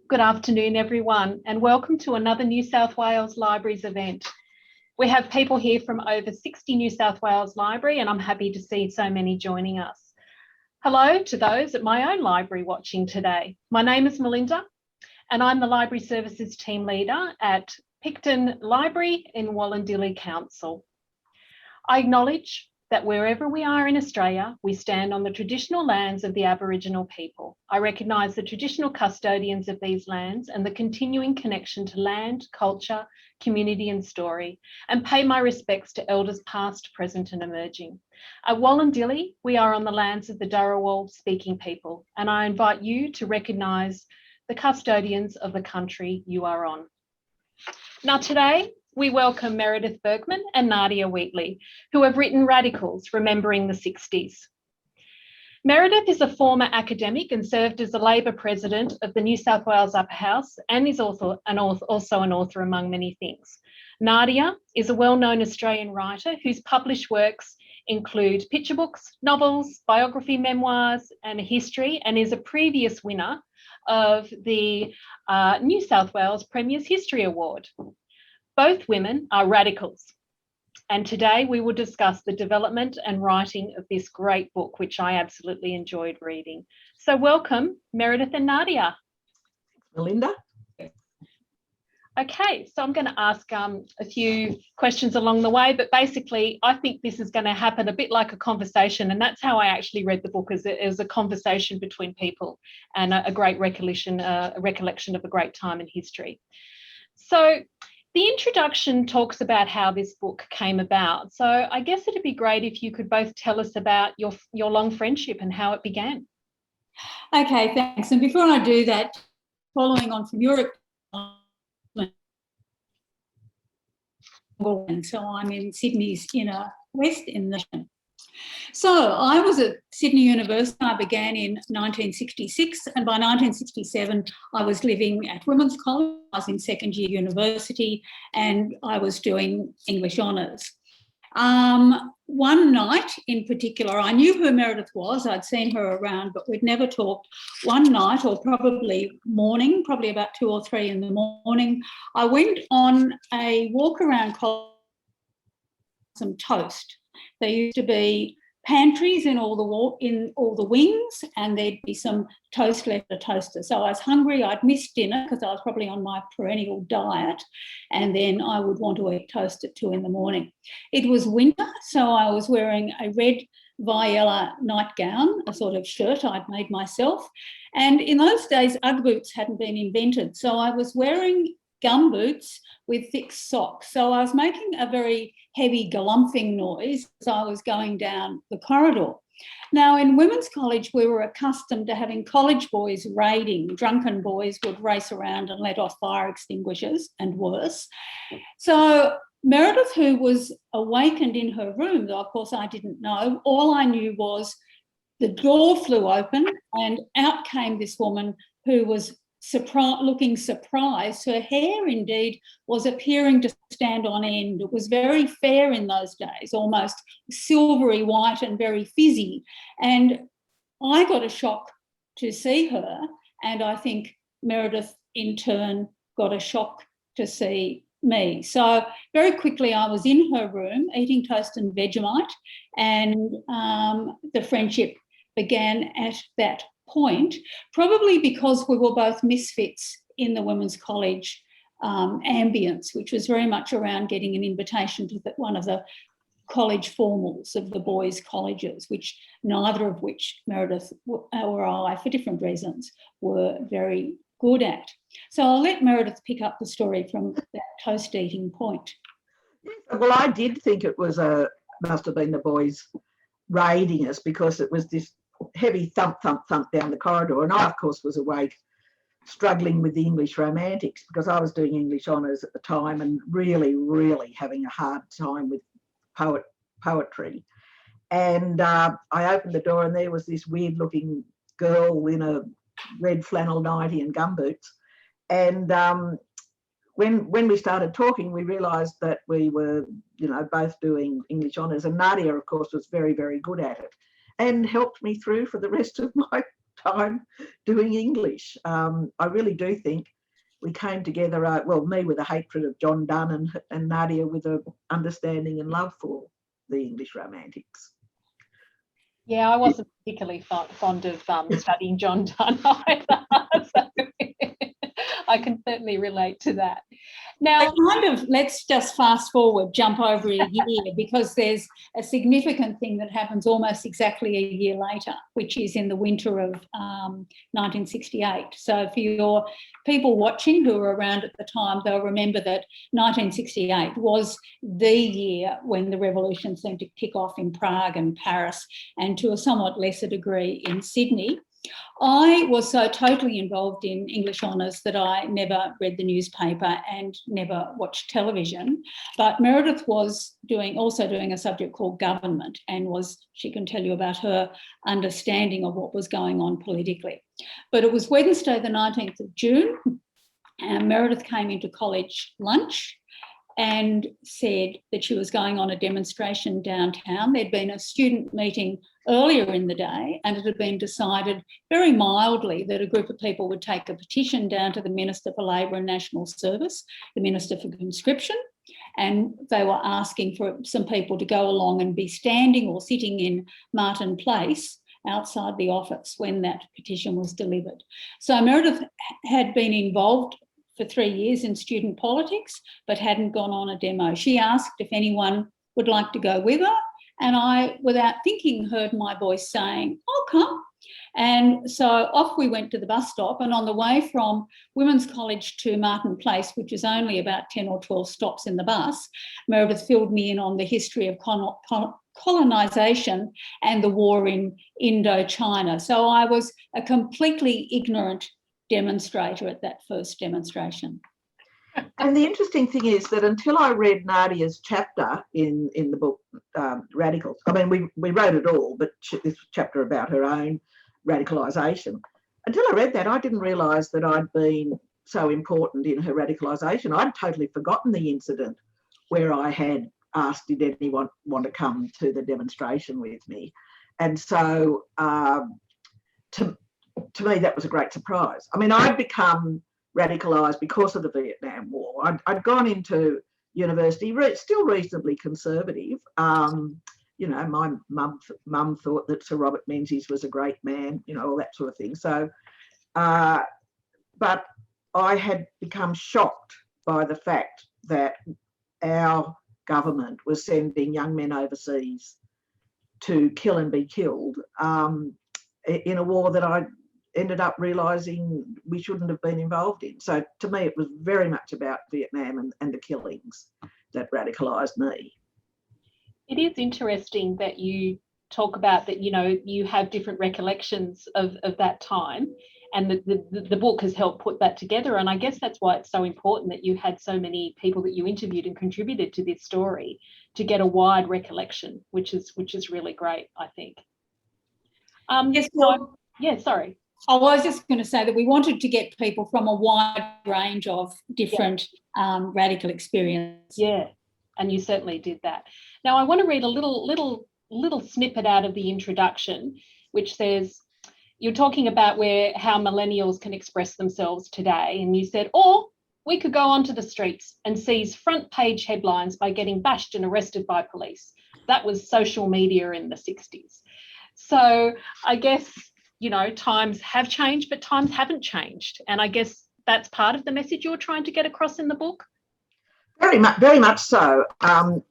Good afternoon, everyone, and welcome to another New South Wales Libraries event. We have people here from over 60 New South Wales Library, and I'm happy to see so many joining us. Hello to those at my own library watching today. My name is Melinda, and I'm the Library Services Team Leader at Picton Library in Wollondilly Council. I acknowledge that wherever we are in Australia, we stand on the traditional lands of the Aboriginal people. I recognise the traditional custodians of these lands and the continuing connection to land, culture, community and story, and pay my respects to elders past, present and emerging. At Wollondilly, we are on the lands of the Dharawal speaking people, and I invite you to recognise the custodians of the country you are on. Now today, we welcome Meredith Burgman and Nadia Wheatley, who have written Radicals, Remembering the 60s. Meredith is a former academic and served as the Laver president of the New South Wales Upper House and is also an author among many things. Nadia is a well-known Australian writer whose published works include picture books, novels, biography memoirs and a history, and is a previous winner of the New South Wales Premier's History Award. Both women are radicals, and today we will discuss the development and writing of this great book, which I absolutely enjoyed reading. So welcome, Meredith and Nadia. Melinda. Okay, so I'm going to ask a few questions along the way, but basically I think this is going to happen a bit like a conversation, and that's how I actually read the book, as a conversation between people and a great recollection of a great time in history. So the introduction talks about how this book came about. So I guess it'd be great if you could both tell us about your long friendship and how it began. Okay, thanks. And before I do that, following on from your so I'm in Sydney's inner west in the. So I was at Sydney University. I began in 1966, and by 1967 I was living at Women's College. I was in second year university and I was doing English honours. One night in particular, I knew who Meredith was. I'd seen her around, but we'd never talked. One night, or probably morning, probably about 2 or 3 in the morning, I went on a walk around college, some toast. There used to be pantries in all the wings, and there'd be some toast left at a toaster. So I was hungry. I'd missed dinner because I was probably on my perennial diet, and then I would want to eat toast at 2 in the morning. It was winter, so I was wearing a red Viella nightgown, a sort of shirt I'd made myself. And in those days, Ugg boots hadn't been invented, so I was wearing gum boots with thick socks. So I was making a very heavy galumphing noise as I was going down the corridor. Now, in women's college, we were accustomed to having college boys raiding. Drunken boys would race around and let off fire extinguishers and worse. So Meredith, who was awakened in her room, though of course I didn't know, all I knew was the door flew open and out came this woman who was looking surprised. Her hair indeed was appearing to stand on end. It was very fair in those days, almost silvery white and very fizzy. And I got a shock to see her, and I think Meredith in turn got a shock to see me. So very quickly I was in her room eating toast and Vegemite, and the friendship began at that point, probably because we were both misfits in the women's college ambience, which was very much around getting an invitation to one of the college formals of the boys' colleges, which neither of which Meredith or I, for different reasons, were very good at. So I'll let Meredith pick up the story from that toast eating point. Well, I did think it was must have been the boys raiding us, because it was this heavy thump, thump, thump down the corridor. And I, of course, was awake struggling with the English romantics, because I was doing English honours at the time and really, really having a hard time with poetry. And I opened the door and there was this weird-looking girl in a red flannel nightie and gumboots. And when we started talking, we realised that we were, both doing English honours. And Nadia, of course, was very, very good at it and helped me through for the rest of my time doing English. I really do think we came together, well, me with a hatred of John Donne and Nadia with an understanding and love for the English Romantics. Yeah, I wasn't particularly fond of studying John Donne either, so I can certainly relate to that. Now, let's just fast forward, jump over a year, because there's a significant thing that happens almost exactly a year later, which is in the winter of 1968. So for your people watching who were around at the time, they'll remember that 1968 was the year when the revolution seemed to kick off in Prague and Paris, and to a somewhat lesser degree in Sydney. I was so totally involved in English honours that I never read the newspaper and never watched television. But Meredith was also doing a subject called government, and she can tell you about her understanding of what was going on politically. But it was Wednesday the 19th of June, and Meredith came into college lunch and said that she was going on a demonstration downtown. There'd been a student meeting earlier in the day, and it had been decided very mildly that a group of people would take a petition down to the Minister for Labour and National Service, the Minister for Conscription, and they were asking for some people to go along and be standing or sitting in Martin Place outside the office when that petition was delivered. So Meredith had been involved for 3 years in student politics, but hadn't gone on a demo. She asked if anyone would like to go with her, and I, without thinking, heard my voice saying, "I'll come." And so off we went to the bus stop, and on the way from Women's College to Martin Place, which is only about 10 or 12 stops in the bus, Meredith filled me in on the history of colonisation and the war in Indochina. So I was a completely ignorant demonstrator at that first demonstration. And the interesting thing is that until I read Nadia's chapter in the book Radicals, I mean, we wrote it all, but this chapter about her own radicalisation, until I read that, I didn't realise that I'd been so important in her radicalisation. I'd totally forgotten the incident where I had asked, did anyone want to come to the demonstration with me? And so to me, that was a great surprise. I mean, I'd become radicalised because of the Vietnam War. I'd gone into university still reasonably conservative. You know, my mum thought that Sir Robert Menzies was a great man, you know, all that sort of thing. So, but I had become shocked by the fact that our government was sending young men overseas to kill and be killed in a war that I ended up realising we shouldn't have been involved in. So to me, it was very much about Vietnam and the killings that radicalised me. It is interesting that you talk about that, you know, you have different recollections of that time, and the book has helped put that together. And I guess that's why it's so important that you had so many people that you interviewed and contributed to this story to get a wide recollection, which is really great, I think. Yes, well, yeah, sorry. I was just going to say that we wanted to get people from a wide range of different radical experiences. Yeah, and you certainly did that. Now, I want to read a little snippet out of the introduction, which says, you're talking about how millennials can express themselves today, and you said, or we could go onto the streets and seize front page headlines by getting bashed and arrested by police. That was social media in the 60s. So I guess, you know, times have changed, but times haven't changed. And I guess that's part of the message you're trying to get across in the book? Very much so. The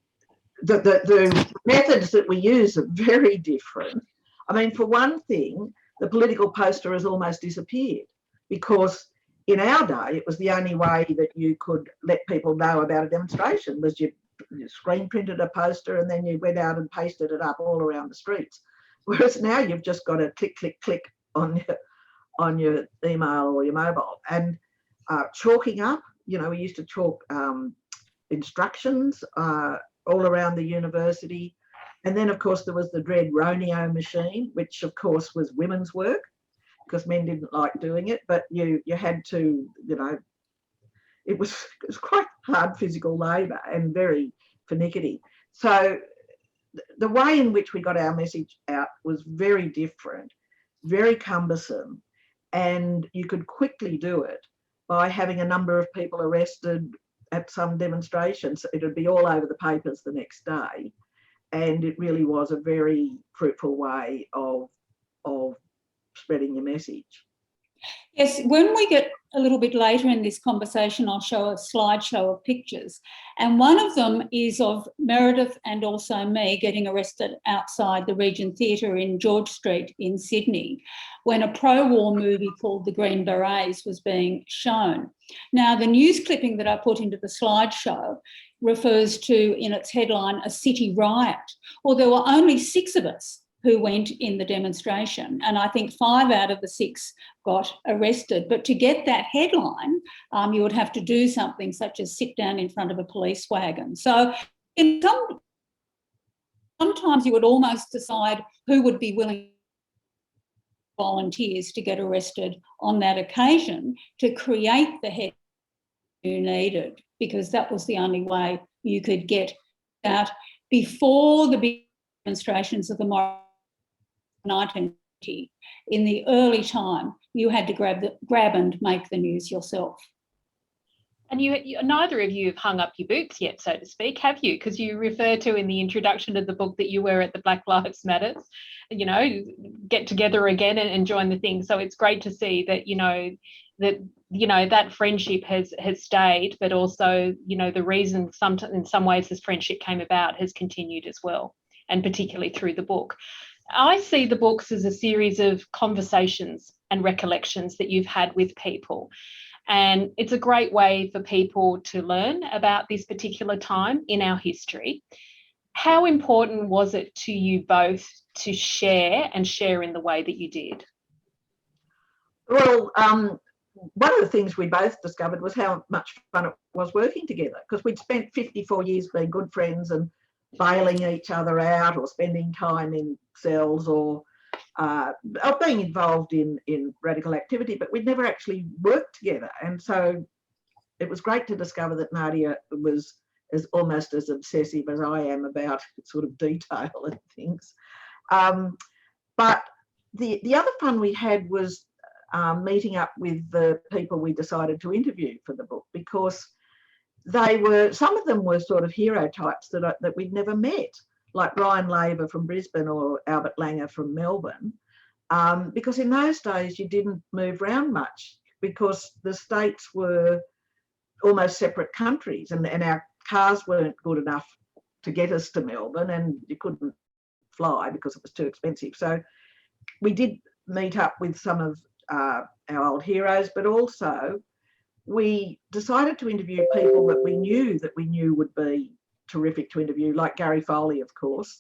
methods that we use are very different. I mean, for one thing, the political poster has almost disappeared, because in our day, it was the only way that you could let people know about a demonstration was you screen printed a poster and then you went out and pasted it up all around the streets. Whereas now you've just got to click, click, click on your email or your mobile. And chalking up, you know, we used to chalk instructions all around the university. And then, of course, there was the dread Roneo machine, which, of course, was women's work because men didn't like doing it. But you had to, you know, it was quite hard physical labour and very finicky. So the way in which we got our message out was very different. very cumbersome, and you could quickly do it by having a number of people arrested at some demonstrations. It would be all over the papers the next day, and it really was a very fruitful way of spreading your message. Yes, when we get a little bit later in this conversation, I'll show a slideshow of pictures. And one of them is of Meredith and also me getting arrested outside the Regent Theatre in George Street in Sydney when a pro-war movie called The Green Berets was being shown. Now, the news clipping that I put into the slideshow refers to, in its headline, a city riot. Well, there were only 6 of us who went in the demonstration, and I think 5 out of the 6 got arrested. But to get that headline, you would have to do something such as sit down in front of a police wagon. So sometimes you would almost decide who would be willing volunteers to get arrested on that occasion to create the headline you needed, because that was the only way you could get out before the big demonstrations of the 1990. In the early time, you had to grab and make the news yourself. And you neither of you have hung up your boots yet, so to speak, have you? Because you refer to in the introduction of the book that you were at the Black Lives Matters, get together again and join the thing. So it's great to see that, that friendship has stayed, but also, the reason in some ways this friendship came about has continued as well, and particularly through the book. I see the books as a series of conversations and recollections that you've had with people. And it's a great way for people to learn about this particular time in our history. How important was it to you both to share in the way that you did? Well, one of the things we both discovered was how much fun it was working together, because we'd spent 54 years being good friends and bailing each other out or spending time in cells or being involved in radical activity, but we'd never actually worked together. And so it was great to discover that Nadia was almost as obsessive as I am about sort of detail and things. But the other fun we had was meeting up with the people we decided to interview for the book, because some of them were sort of hero types that we'd never met, like Ryan Laver from Brisbane or Albert Langer from Melbourne, because in those days you didn't move around much because the states were almost separate countries, and our cars weren't good enough to get us to Melbourne, and you couldn't fly because it was too expensive. So we did meet up with some of our old heroes, but also we decided to interview people that we knew would be terrific to interview, like Gary Foley, of course,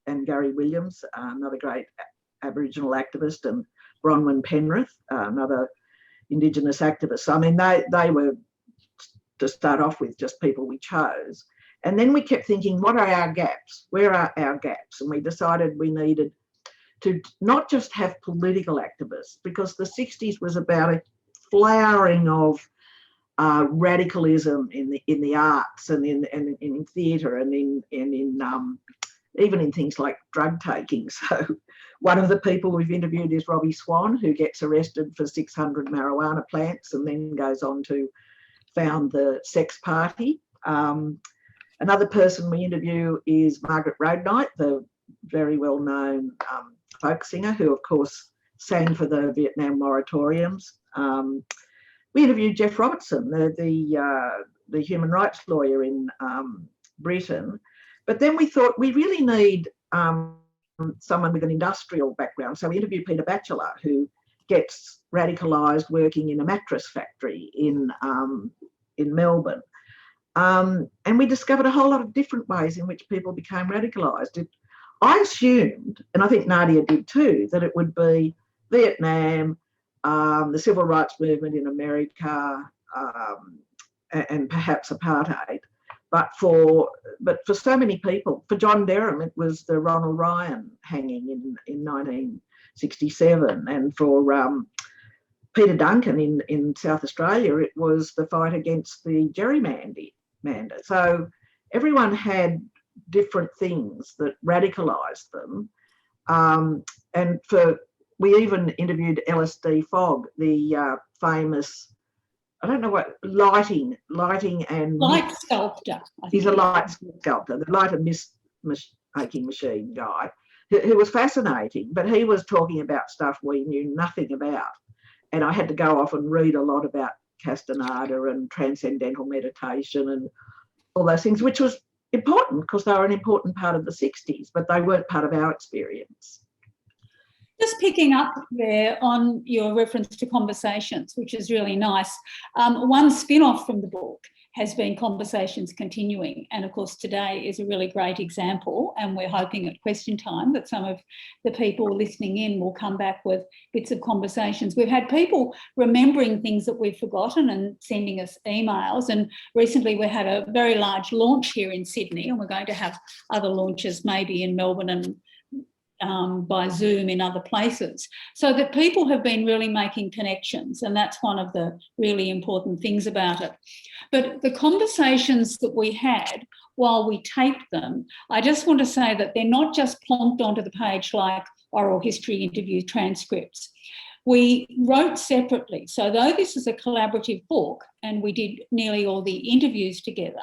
and Gary Williams, another great Aboriginal activist, and Bronwyn Penrith, another Indigenous activist. I mean, they were, to start off with, just people we chose. And then we kept thinking, what are our gaps? Where are our gaps? And we decided we needed to not just have political activists, because the 60s was about a flowering of radicalism in the arts and in theatre and in even in things like drug taking. So one of the people we've interviewed is Robbie Swan, who gets arrested for 600 marijuana plants and then goes on to found the Sex Party. Another person we interview is Margaret Roadnight, the very well-known folk singer who, of course, sang for the Vietnam moratoriums. We interviewed Jeff Robertson, the human rights lawyer in Britain. But then we thought we really need someone with an industrial background. So we interviewed Peter Batula, who gets radicalised working in a mattress factory in Melbourne. And we discovered a whole lot of different ways in which people became radicalised. I assumed, and I think Nadia did too, that it would be Vietnam, the civil rights movement in America, and perhaps apartheid. But for so many people, for John Derham, it was the Ronald Ryan hanging in 1967, and for Peter Duncan in South Australia, it was the fight against the gerrymander. So everyone had different things that radicalised them, and for we even interviewed LSD Fogg, the famous, I don't know what, lighting and Light sculptor. He's a light sculptor, the light and mist making machine guy, who was fascinating, but he was talking about stuff we knew nothing about. And I had to go off and read a lot about Castaneda and transcendental meditation and all those things, which was important because they were an important part of the 60s, but they weren't part of our experience. Just picking up there on your reference to conversations, which is really nice. One spin-off from the book has been Conversations Continuing. And of course, today is a really great example. And we're hoping at question time that some of the people listening in will come back with bits of conversations. We've had people remembering things that we've forgotten and sending us emails. And recently we had a very large launch here in Sydney, and we're going to have other launches maybe in Melbourne and by Zoom in other places, so that people have been really making connections, and that's one of the really important things about it. But the conversations that we had while we taped them, I just want to say that they're not just plonked onto the page like oral history interview transcripts. We wrote separately. So though this is a collaborative book and we did nearly all the interviews together,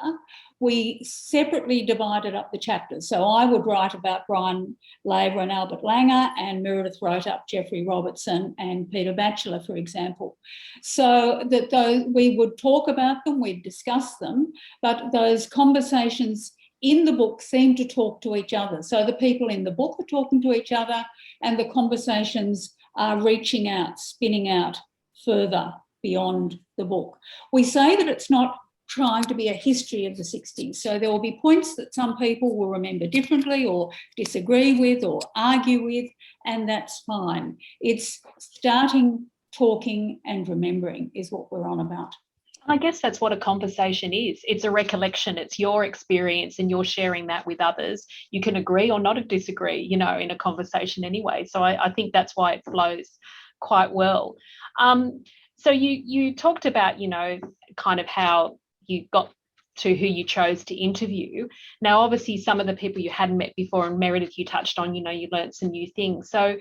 we separately divided up the chapters. So I would write about Brian Laver and Albert Langer, and Meredith wrote up Geoffrey Robertson and Peter Batula, for example. So that though we would talk about them, we'd discuss them, but those conversations in the book seem to talk to each other. So the people in the book are talking to each other, and the conversations are reaching out, spinning out further beyond the book. We say that it's not trying to be a history of the 60s. So there will be points that some people will remember differently or disagree with or argue with, and that's fine. It's starting, talking and remembering is what we're on about. I guess that's what a conversation is. It's a recollection. It's your experience and you're sharing that with others. You can agree or not disagree, you know, in a conversation anyway. So I think that's why it flows quite well. So you talked about, you know, kind of how you got to who you chose to interview. Now, obviously, some of the people you hadn't met before, and Meredith, you touched on, you know, you learned some new things. So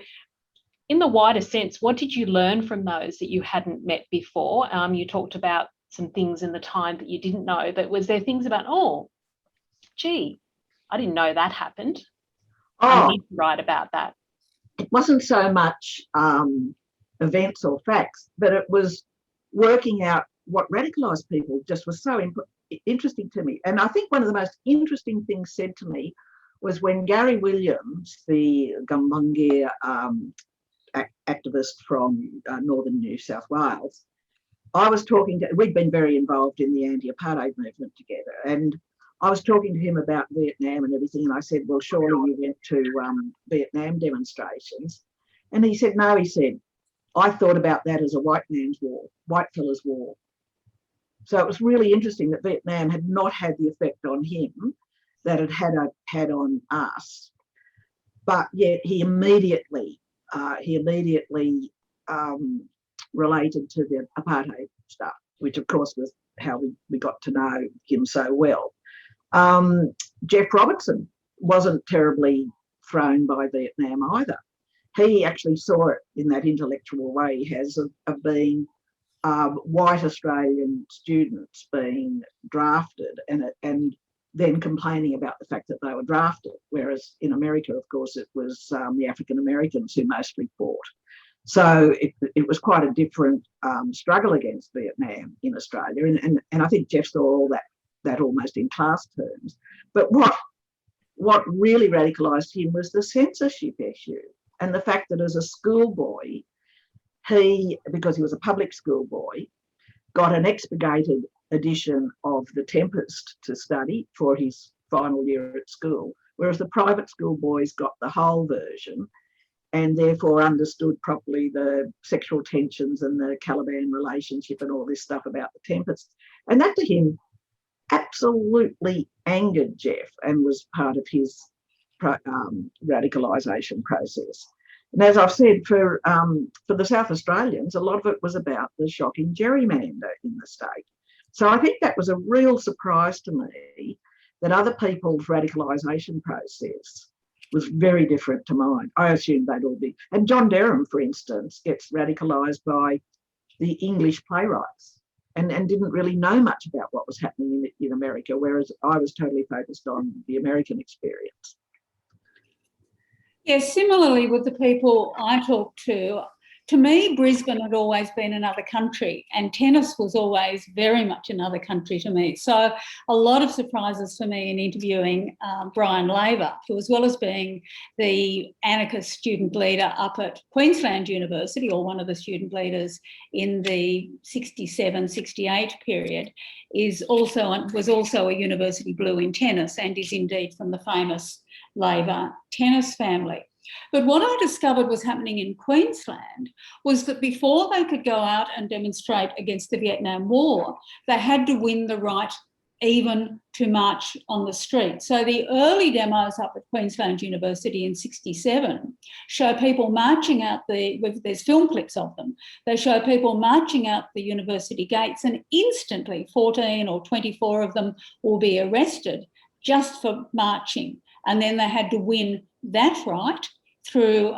in the wider sense, what did you learn from those that you hadn't met before? You talked about some things in the time that you didn't know, but was there things about, oh, gee, I didn't know that happened. I need to write about that. It wasn't so much events or facts, but it was working out what radicalised people just was so interesting to me. And I think one of the most interesting things said to me was when Gary Williams, the Gumbaynggirr activist from northern New South Wales, I was talking to, we'd been very involved in the anti-apartheid movement together, and I was talking to him about Vietnam and everything, and I said, well, surely you went to Vietnam demonstrations. And he said, no, he said, I thought about that as a white man's war, white fella's war. So it was really interesting that Vietnam had not had the effect on him that it had on us, but yet he immediately related to the apartheid stuff, which of course was how we got to know him so well. Jeff Robertson wasn't terribly thrown by Vietnam either. He actually saw it in that intellectual way he has of being white Australian students being drafted and then complaining about the fact that they were drafted, whereas in America, of course, it was the African Americans who mostly fought. So it was quite a different struggle against Vietnam in Australia, and I think Jeff saw all that almost in class terms. But what really radicalised him was the censorship issue and the fact that as a schoolboy, he, because he was a public schoolboy, got an expurgated edition of The Tempest to study for his final year at school, whereas the private schoolboys got the whole version and therefore understood properly the sexual tensions and the Caliban relationship and all this stuff about The Tempest. And that to him absolutely angered Jeff and was part of his radicalisation process. And as I've said, for the South Australians, a lot of it was about the shocking gerrymander in the state. So I think that was a real surprise to me that other people's radicalisation process was very different to mine. I assumed they'd all be. And John Derham, for instance, gets radicalised by the English playwrights and didn't really know much about what was happening in America, whereas I was totally focused on the American experience. Yes, similarly with the people I talked to me, Brisbane had always been another country, and tennis was always very much another country to me. So a lot of surprises for me in interviewing Brian Laver, who, as well as being the anarchist student leader up at Queensland University, or one of the student leaders in the 67-68 period, was also a university blue in tennis, and is indeed from the famous Laver tennis family. But what I discovered was happening in Queensland was that before they could go out and demonstrate against the Vietnam War, they had to win the right even to march on the street. So the early demos up at Queensland University in 67 show people marching out there's film clips of them. They show people marching out the university gates, and instantly 14 or 24 of them will be arrested just for marching. And then they had to win that right through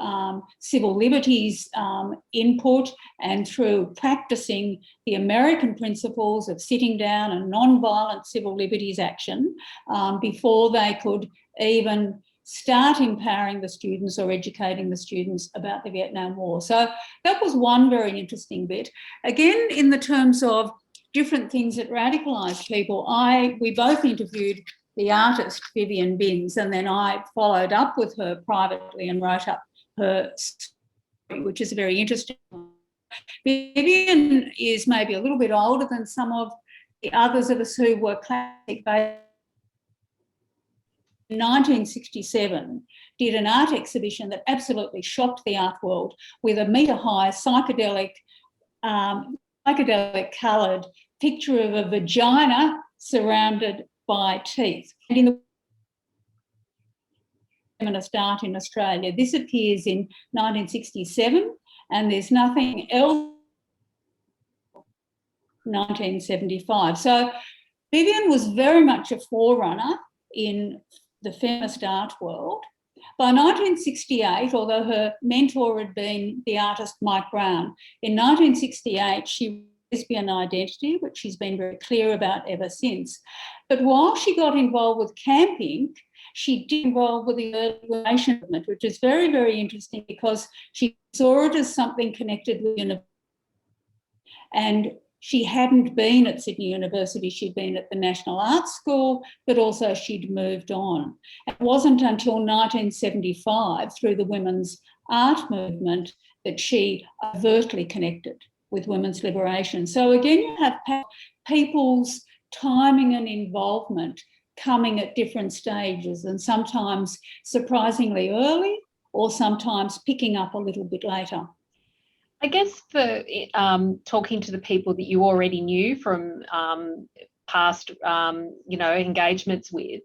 civil liberties input and through practicing the American principles of sitting down and non-violent civil liberties action before they could even start empowering the students or educating the students about the Vietnam War. So that was one very interesting bit. Again, in the terms of different things that radicalised people, we both interviewed the artist Vivian Binns, and then I followed up with her privately and wrote up her story, which is a very interesting one. Vivian is maybe a little bit older than some of the others of us who were classic. In 1967, did an art exhibition that absolutely shocked the art world with a metre-high psychedelic coloured picture of a vagina surrounded by teeth. And in the feminist art in Australia, this appears in 1967, and there's nothing else 1975. So Vivian was very much a forerunner in the feminist art world. By 1968, although her mentor had been the artist Mike Brown, in 1968 she lesbian identity, which she's been very clear about ever since. But while she got involved with Camp Inc., she did involve with the early nation movement, which is very, very interesting because she saw it as something connected with university. And she hadn't been at Sydney University, she'd been at the National Arts School, but also she'd moved on. It wasn't until 1975, through the women's art movement, that she overtly connected with women's liberation. So again, you have people's timing and involvement coming at different stages, and sometimes surprisingly early, or sometimes picking up a little bit later. I guess for talking to the people that you already knew from past, engagements with,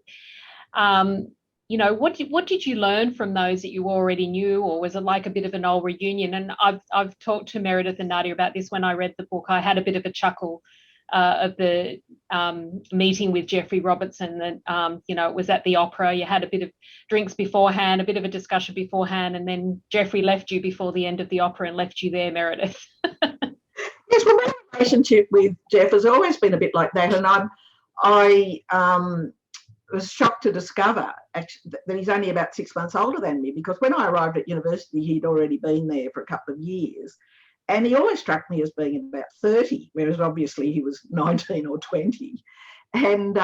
what did you learn from those that you already knew, or was it like a bit of an old reunion? And I've talked to Meredith and Nadia about this when I read the book. I had a bit of a chuckle of the meeting with Jeffrey Robertson that, it was at the opera. You had a bit of drinks beforehand, a bit of a discussion beforehand, and then Jeffrey left you before the end of the opera and left you there, Meredith. Yes, well, my relationship with Jeff has always been a bit like that, and I was shocked to discover actually that he's only about 6 months older than me, because when I arrived at university, he'd already been there for a couple of years. And he always struck me as being about 30, whereas obviously he was 19 or 20. And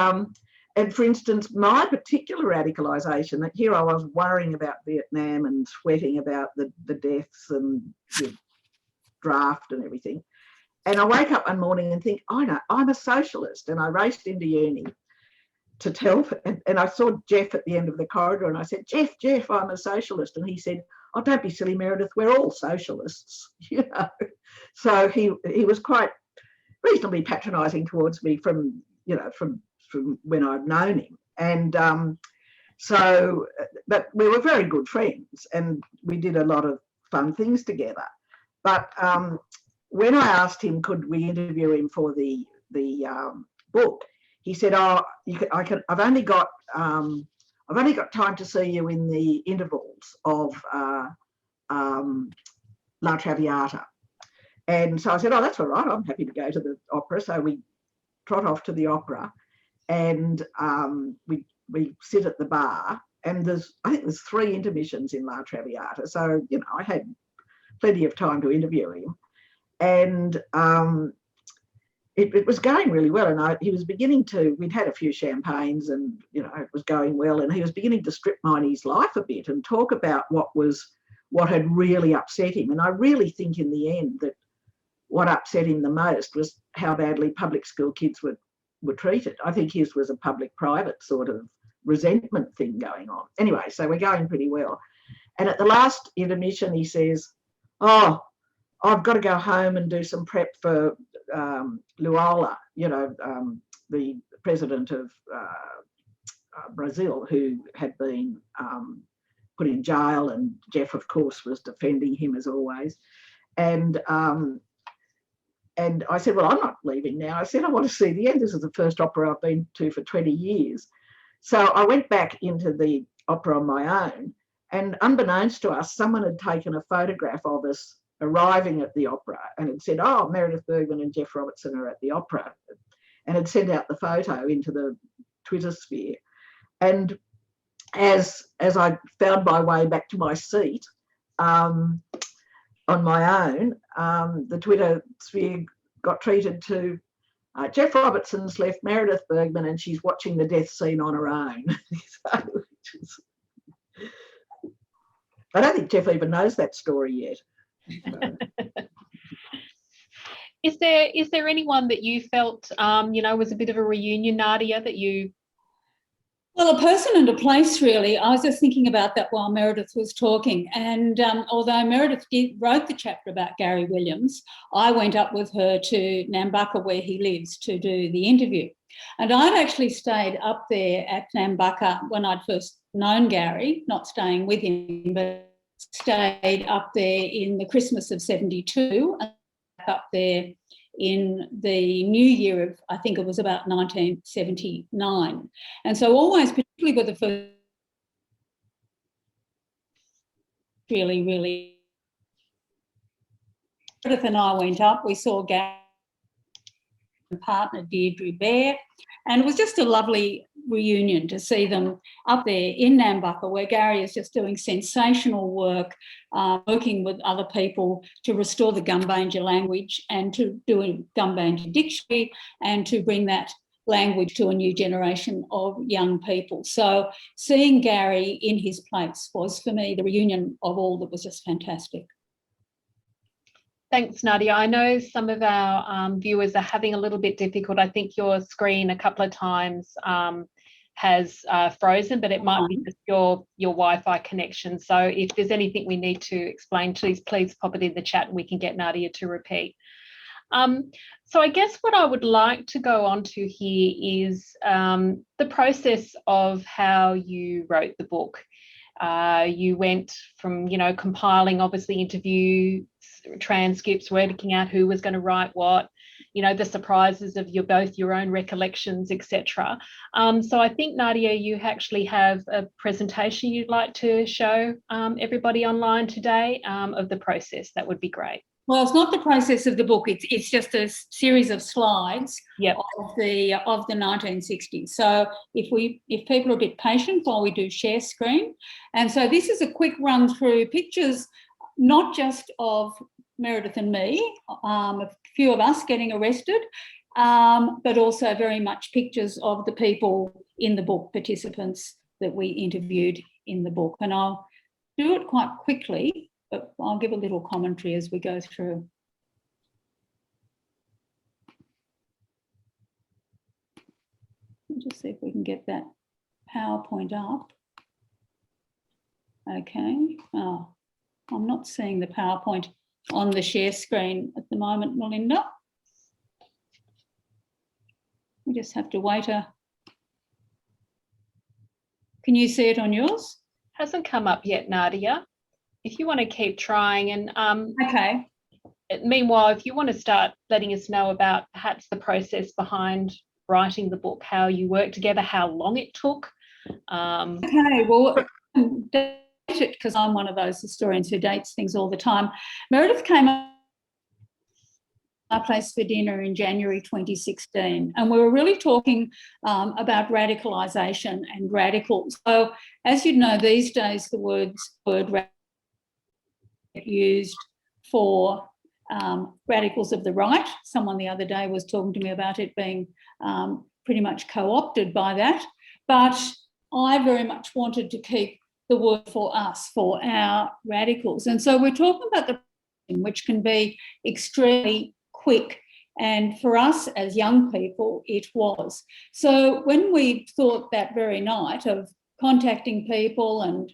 for instance, my particular radicalisation, that here I was worrying about Vietnam and sweating about the deaths and the draft and everything. And I wake up one morning and think, I know, I'm a socialist. And I raced into uni to tell, and I saw Jeff at the end of the corridor, and I said, Jeff, I'm a socialist. And he said, oh, don't be silly, Meredith, we're all socialists, So he was quite reasonably patronising towards me from when I'd known him. And but we were very good friends, and we did a lot of fun things together. But when I asked him, could we interview him for the book, he said, I've only got I've only got time to see you in the intervals of La Traviata. And so I said, oh, that's all right, I'm happy to go to the opera. So we trot off to the opera, and we sit at the bar, and I think there's 3 intermissions in La Traviata. So, you know, I had plenty of time to interview him. And it was going really well. And he was beginning to, we'd had a few champagnes, and, you know, it was going well. And he was beginning to strip mine his life a bit and talk about what had really upset him. And I really think in the end that what upset him the most was how badly public school kids were treated. I think his was a public-private sort of resentment thing going on. Anyway, so we're going pretty well. And at the last intermission, he says, oh, I've got to go home and do some prep for Lula, you know, the president of Brazil, who had been put in jail, and Jeff, of course, was defending him as always. And I said, well, I'm not leaving now. I said, I want to see the end. This is the first opera I've been to for 20 years. So I went back into the opera on my own, and unbeknownst to us, someone had taken a photograph of us arriving at the opera and had said, oh, Meredith Burgman and Jeff Robertson are at the opera, and had sent out the photo into the Twitter sphere. And as I found my way back to my seat, on my own, the Twitter sphere got treated to Jeff Robertson's left Meredith Bergman, and she's watching the death scene on her own. So, I don't think Jeff even knows that story yet. Is there anyone that you felt, you know, was a bit of a reunion, Nadia, that you... Well, a person and a place, really. I was just thinking about that while Meredith was talking. And although Meredith wrote the chapter about Gary Williams, I went up with her to Nambucca, where he lives, to do the interview. And I'd actually stayed up there at Nambucca when I'd first known Gary, not staying with him, but stayed up there in the Christmas of 72, and up there in the new year of, I think it was about 1979. And so always, particularly with the first, really, Meredith and I went up, we saw Gary and partner Deirdre Bear, and it was just a lovely reunion to see them up there in Nambucca, where Gary is just doing sensational work, working with other people to restore the Gumbaynja language and to do a Gumbaynja dictionary and to bring that language to a new generation of young people. So seeing Gary in his place was, for me, the reunion of all that was just fantastic. Thanks, Nadia. I know some of our viewers are having a little bit difficult. I think your screen a couple of times has frozen, but it might be just your Wi-Fi connection. So if there's anything we need to explain, please pop it in the chat and we can get Nadia to repeat. So I guess what I would like to go on to here is the process of how you wrote the book. You went from, you know, compiling obviously interview transcripts, working out who was going to write what, you know, the surprises of both your own recollections, etc. So I think, Nadia, you actually have a presentation you'd like to show everybody online today of the process. That would be great. Well, it's not the process of the book. It's just a series of slides of the 1960s. So if people are a bit patient while we do share screen. And so this is a quick run through pictures, not just of Meredith and me, a few of us getting arrested, but also very much pictures of the people in the book, participants that we interviewed in the book. And I'll do it quite quickly, but I'll give a little commentary as we go through. Let's just see if we can get that PowerPoint up. Okay. Oh, I'm not seeing the PowerPoint on the share screen at the moment, Melinda. We just have to wait Can you see it on yours? Hasn't come up yet, Nadia. If you want to keep trying, and okay. Meanwhile, if you want to start letting us know about perhaps the process behind writing the book, how you worked together, how long it took, Okay, well, because I'm one of those historians who dates things all the time. Meredith came up our place for dinner in January 2016, and we were really talking about radicalisation and radicals. So, as you know, these days the word used for radicals of the right. Someone the other day was talking to me about it being pretty much co-opted by that, but I very much wanted to keep the word for us, for our radicals. And so we're talking about the which can be extremely quick, and for us as young people it was. So when we thought that very night of contacting people and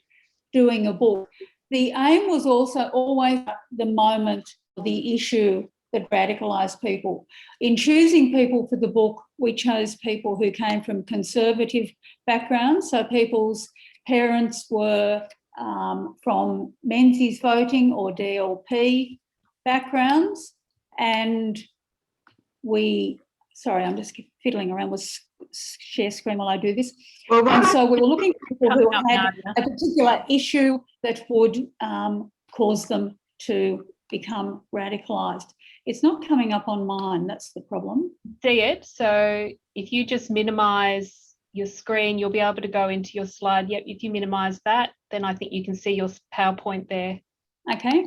doing a book, the aim was also always the moment, the issue that radicalised people. In choosing people for the book, we chose people who came from conservative backgrounds, so people's parents were from Menzies voting or DLP backgrounds, and sorry, I'm just fiddling around with share screen while I do this. Well, and so we were looking for people who had a particular issue that would cause them to become radicalised. It's not coming up on mine, that's the problem. See it? So if you just minimise your screen, you'll be able to go into your slide. Yep, if you minimise that, then I think you can see your PowerPoint there. Okay.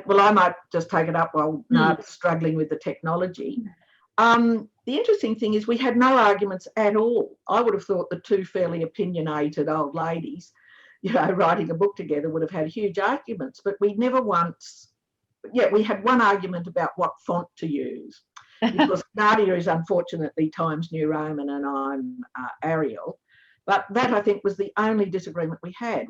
Well, I might just take it up while Nadia's struggling with the technology. The interesting thing is we had no arguments at all. I would have thought the two fairly opinionated old ladies, you know, writing a book together would have had huge arguments, but we never once, we had one argument about what font to use, because Nadia is unfortunately Times New Roman and I'm Arial. But that, I think, was the only disagreement we had.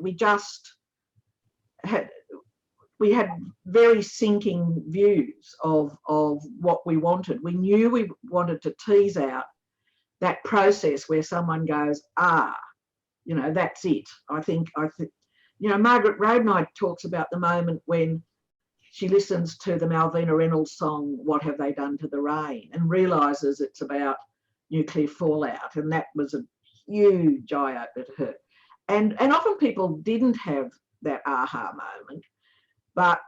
We had very sinking views of what we wanted. We knew we wanted to tease out that process where someone goes, you know, that's it. I think, you know, Margaret Roadnight talks about the moment when she listens to the Malvina Reynolds song, What Have They Done to the Rain, and realises it's about nuclear fallout. And that was a huge eye-opener to her. And often people didn't have that aha moment, but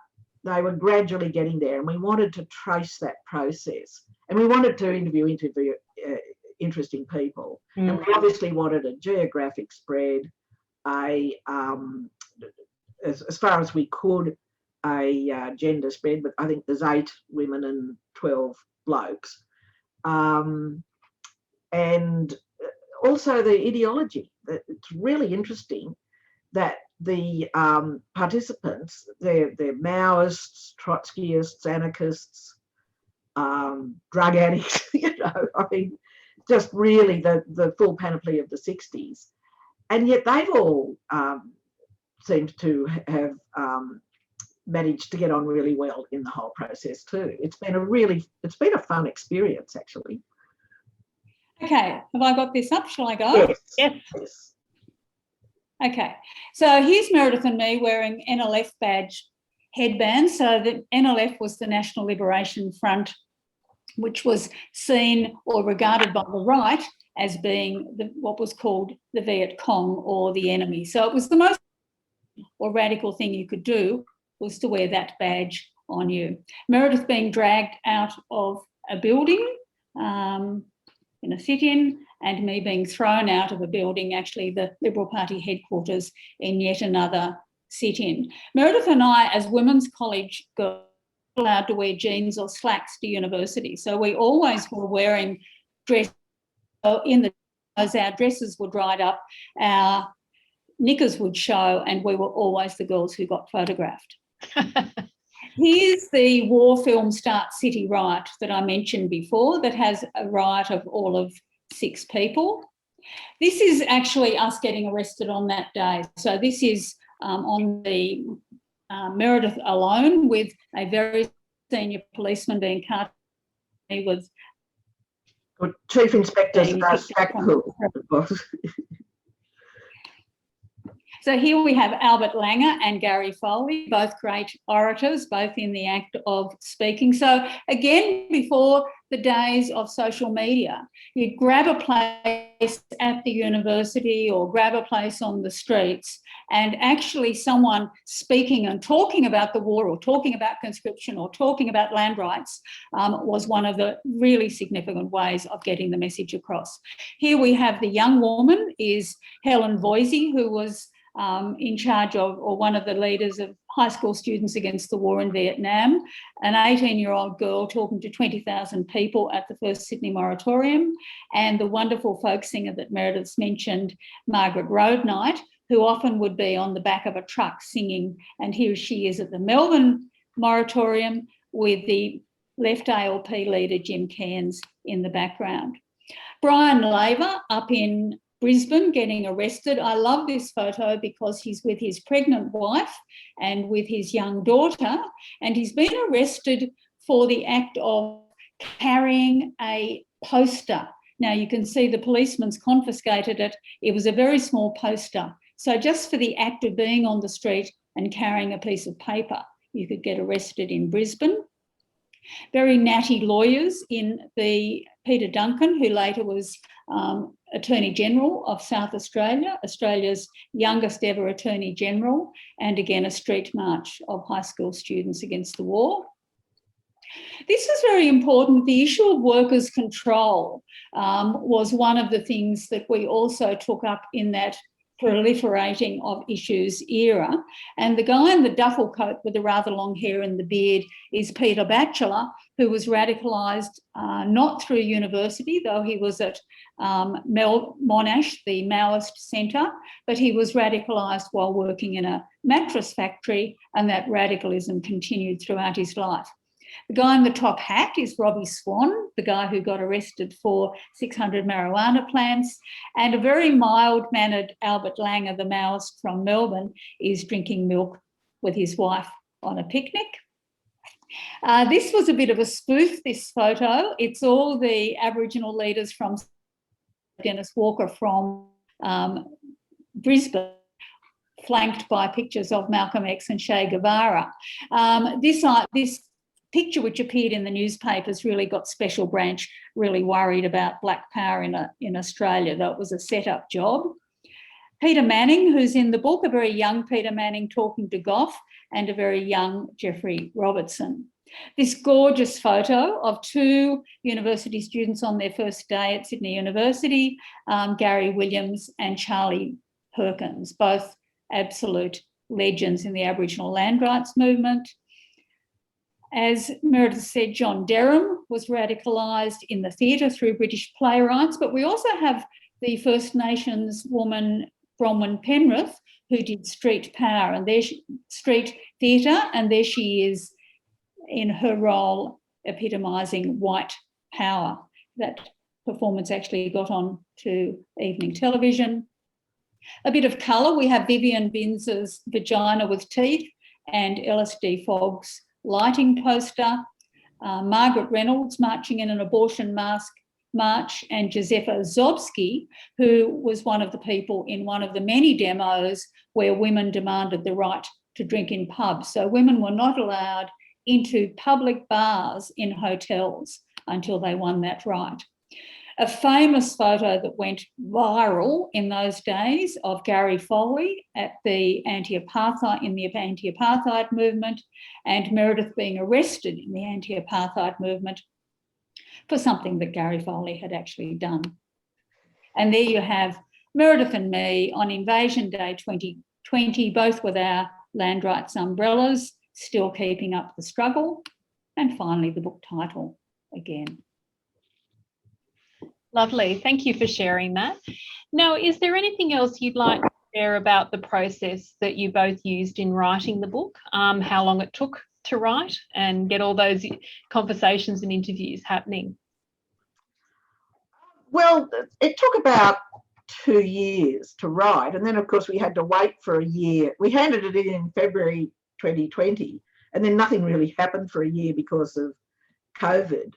they were gradually getting there, and we wanted to trace that process, and we wanted to interview interesting people, and we obviously wanted a geographic spread, as far as we could, a gender spread, but I think there's 8 women and 12 blokes, and also the ideology. It's really interesting that the participants, they're Maoists, Trotskyists, anarchists, drug addicts, you know, I mean, just really the full panoply of the 60s. And yet they've all seemed to have managed to get on really well in the whole process too. It's been a fun experience, actually. Okay, have I got this up? Shall I go? Yes. Okay, so here's Meredith and me wearing NLF badge headbands. So the NLF was the National Liberation Front, which was seen or regarded by the right as being what was called the Viet Cong, or the enemy. So it was the most or radical thing you could do was to wear that badge on you. Meredith being dragged out of a building in a sit-in, and me being thrown out of a building, actually the Liberal Party headquarters, in yet another sit-in. Meredith and I, as women's college girls, were allowed to wear jeans or slacks to university. So we always were wearing dresses. As our dresses were dried up, our knickers would show, and we were always the girls who got photographed. Here's the war film Start City Riot that I mentioned before, that has a riot of all of 6 people. This is actually us getting arrested on that day. So this is on the Meredith alone, with a very senior policeman being cut with Chief Inspector Stackpool. So here we have Albert Langer and Gary Foley, both great orators, both in the act of speaking. So again, before the days of social media, you'd grab a place at the university or grab a place on the streets, and actually someone speaking and talking about the war or talking about conscription or talking about land rights was one of the really significant ways of getting the message across. Here we have the young woman is Helen Voisey, who was in charge of, or one of the leaders of high school students against the war in Vietnam, an 18-year-old girl talking to 20,000 people at the first Sydney Moratorium, and the wonderful folk singer that Meredith's mentioned, Margaret Roadnight, who often would be on the back of a truck singing, and here she is at the Melbourne Moratorium with the Left ALP leader Jim Cairns in the background. Brian Laver up in Brisbane getting arrested. I love this photo because he's with his pregnant wife and with his young daughter, and he's been arrested for the act of carrying a poster. Now you can see the policeman's confiscated it. It was a very small poster. So just for the act of being on the street and carrying a piece of paper, you could get arrested in Brisbane. Very natty lawyers in the Peter Duncan, who later was Attorney General of South Australia, Australia's youngest ever Attorney General, and again a street march of high school students against the war. This was very important. The issue of workers' control was one of the things that we also took up in that proliferating of issues era. And the guy in the duffel coat with the rather long hair and the beard is Peter Batula, who was radicalised not through university, though he was at Monash, the Maoist centre, but he was radicalised while working in a mattress factory, and that radicalism continued throughout his life. The guy in the top hat is Robbie Swan, the guy who got arrested for 600 marijuana plants, and a very mild-mannered Albert Langer, the Maoist from Melbourne, is drinking milk with his wife on a picnic. This was a bit of a spoof, this photo. It's all the Aboriginal leaders from Dennis Walker from Brisbane, flanked by pictures of Malcolm X and Che Guevara. This picture, which appeared in the newspapers, really got Special Branch really worried about black power in Australia, though it was a set-up job. Peter Manning, who's in the book, a very young Peter Manning talking to Gough, and a very young Jeffrey Robertson. This gorgeous photo of two university students on their first day at Sydney University, Gary Williams and Charlie Perkins, both absolute legends in the Aboriginal Land Rights movement. As Meredith said, John Derham was radicalised in the theatre through British playwrights, but we also have the First Nations woman Bronwyn Penrith, who did Street Power and Street Theatre, and there she is in her role epitomising white power. That performance actually got on to evening television. A bit of colour, we have Vivian Binz's Vagina with Teeth and LSD Fogg's lighting poster, Margaret Reynolds marching in an abortion march, and Josefa Zobski, who was one of the people in one of the many demos where women demanded the right to drink in pubs. So women were not allowed into public bars in hotels until they won that right. A famous photo that went viral in those days of Gary Foley at the anti-apartheid movement, and Meredith being arrested in the anti-apartheid movement for something that Gary Foley had actually done. And there you have Meredith and me on Invasion Day 2020, both with our land rights umbrellas, still keeping up the struggle. And finally, the book title again. Lovely. Thank you for sharing that. Now, is there anything else you'd like to share about the process that you both used in writing the book, how long it took to write and get all those conversations and interviews happening? Well, it took about 2 years to write, and then of course we had to wait for a year. We handed it in February 2020, and then nothing really happened for a year because of COVID.